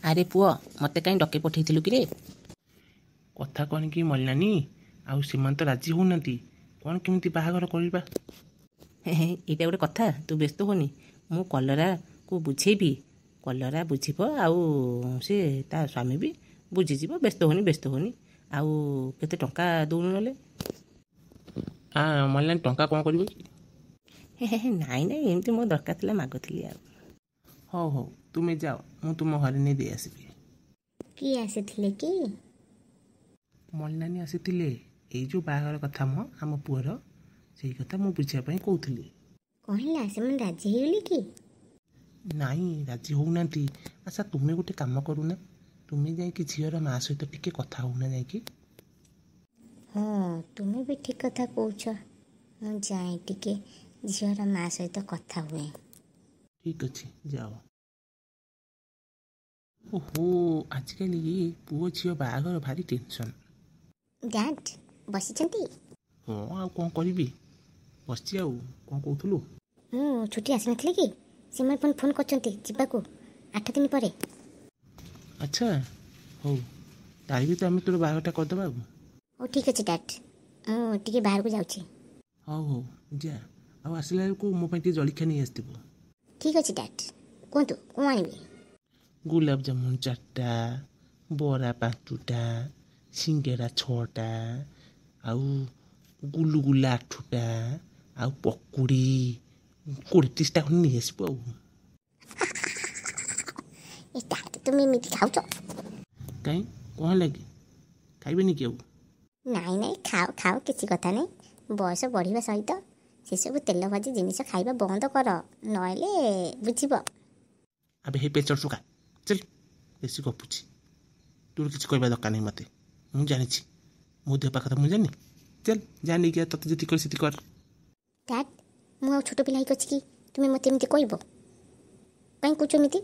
ଆରେ ପୁଅ ମୋତେ କାହିଁ ଡକେଇ ପଠେଇଥିଲୁ କିରେ? କଥା କ'ଣ କି ମଲାନି ଆଉ ସେମାନେ ତ ରାଜି ହେଉନାହାନ୍ତି। କ'ଣ କେମିତି ବାହାଘର କରିବା? ଏଇଟା ଗୋଟେ କଥା, ତୁ ବ୍ୟସ୍ତ ହୁଅନି। ମୁଁ କଲରାକୁ ବୁଝେଇବି, କଲରା ବୁଝିବ ଆଉ ସେ ତା ସ୍ୱାମୀ ବି ବୁଝିଯିବ। ବ୍ୟସ୍ତ ହୁଅନି। ଆଉ କେତେ ଟଙ୍କା ଦେଉନୁ ନହେଲେ? ମଲାନି ଟଙ୍କା କ'ଣ କରିବ? ନାଇଁ ଏମିତି ମୋ ଦରକାର ଥିଲା, ମାଗୁଥିଲି ଆଉ। ହଉ ତୁମେ ଯାଅ, ମୁଁ ତୁମ ଘରେ ନେଇ ଦେଇ ଆସିବି। କିଏ ଆସିଥିଲେ କି? ମଲାନି ଆସିଥିଲେ। ଏଇ ଯେଉଁ ବାହାଘର କଥା ଆମ ପୁଅର, ସେଇ କଥା ମୁଁ ବୁଝିବା ପାଇଁ କହୁଥିଲି। କ'ଣ ହେଲା, ସେମାନେ ରାଜି ହେଇଗଲେ କି? ନାଇଁ ରାଜି ହେଉନାହାନ୍ତି। ଆଚ୍ଛା ତୁମେ ଗୋଟେ କାମ କରୁନା, ତୁମେ ଯାଇକି ଝିଅର ମାଆ ସହିତ ଟିକେ କଥା ହେଉନା ଯାଇକି। ହଁ, ତୁମେ ବି ଠିକ୍ କଥା କହୁଛ। ମୁଁ ଯାଏ ଟିକେ ଝିଅର ମାଆ ସହିତ କଥା ହୁଏ। ଠିକ୍ ଅଛି, ଯାଅ। ଓହୋ, ଆଜିକାଲି ପୁଅ ଝିଅ ବାହାଘର ଭାରି ଟେନସନ୍। ଡ୍ୟାଡ୍ ବସିଛନ୍ତି? ହଁ, ଆଉ କ'ଣ କରିବି, ବସିଛି। ଆଉ କ'ଣ କହୁଥିଲୁ? ମୁଁ ଛୁଟି ଆସିନଥିଲି କି? ସେମାନେ ପୁଣି ଫୋନ୍ କରିଛନ୍ତି ଯିବାକୁ 8 ଦିନ ପରେ। ଆଚ୍ଛା ହଉ, ତାରି ଭିତରେ ଆମେ ତୋର ବାହାଘରଟା କରିଦେବା। ହଉ ଠିକ୍ ଅଛି ଡ୍ୟାଡ୍, ମୁଁ ଟିକେ ବାହାରକୁ ଯାଉଛି। ହଉ ଯା। ଆଉ ଆସିଲା ବେଳକୁ ମୋ ପାଇଁ ଟିକେ ଜଳଖିଆ ନେଇ ଆସିଥିବ। ଠିକ୍ ଅଛି ଡ୍ୟାଡ୍, କୁହନ୍ତୁ କ'ଣ ଆଣିବି? ଗୋଲାପଜାମୁନ 4ଟା, ବରା 5ଟା, ସିଙ୍ଗେଡ଼ା 6ଟା, ଆଉ ଗୁଲୁଗୁଲା 8ଟା, ଆଉ ପକୁଡ଼ି 20-30ଟା ଖଣ୍ଡେ ନେଇ ଆସିବ। ଆଉ ଏ ଡ୍ୟାଡ୍, ତୁମେ ଏମିତି ଖାଉଛ? କାହିଁ, କ'ଣ ହେଲା କି? ଖାଇବେନି କି ଆଉ? ନାଇଁ ଖାଅ, କିଛି କଥା ନାହିଁ। ବୟସ ବଢ଼ିବା ସହିତ ସେସବୁ ତେଲ ଭାଜି ଜିନିଷ ଖାଇବା ବନ୍ଦ କର, ନହେଲେ ବୁଝିବ। ଆବେ ହେ ପେଚର ଶୁକା, ଚାଲ। ବେଶୀ ଗପୁଛି, ତୋର କିଛି କହିବା ଦରକାର ନାହିଁ ମୋତେ। ମୁଁ ଜାଣିଛି, ମୋ ଦେହ ପାଖ କଥା ମୁଁ ଜାଣିନି। ଚାଲ ଯା, ନେଇକି ତତେ ଯେତିକି କରି ସେତିକି କର। ଡ୍ୟାଡ୍, ମୁଁ ଆଉ ଛୋଟ ପିଲା ହେଇକି ଅଛି କି ତୁମେ ମୋତେ ଏମିତି କହିବ? କାହିଁ କହୁଛ ଏମିତି?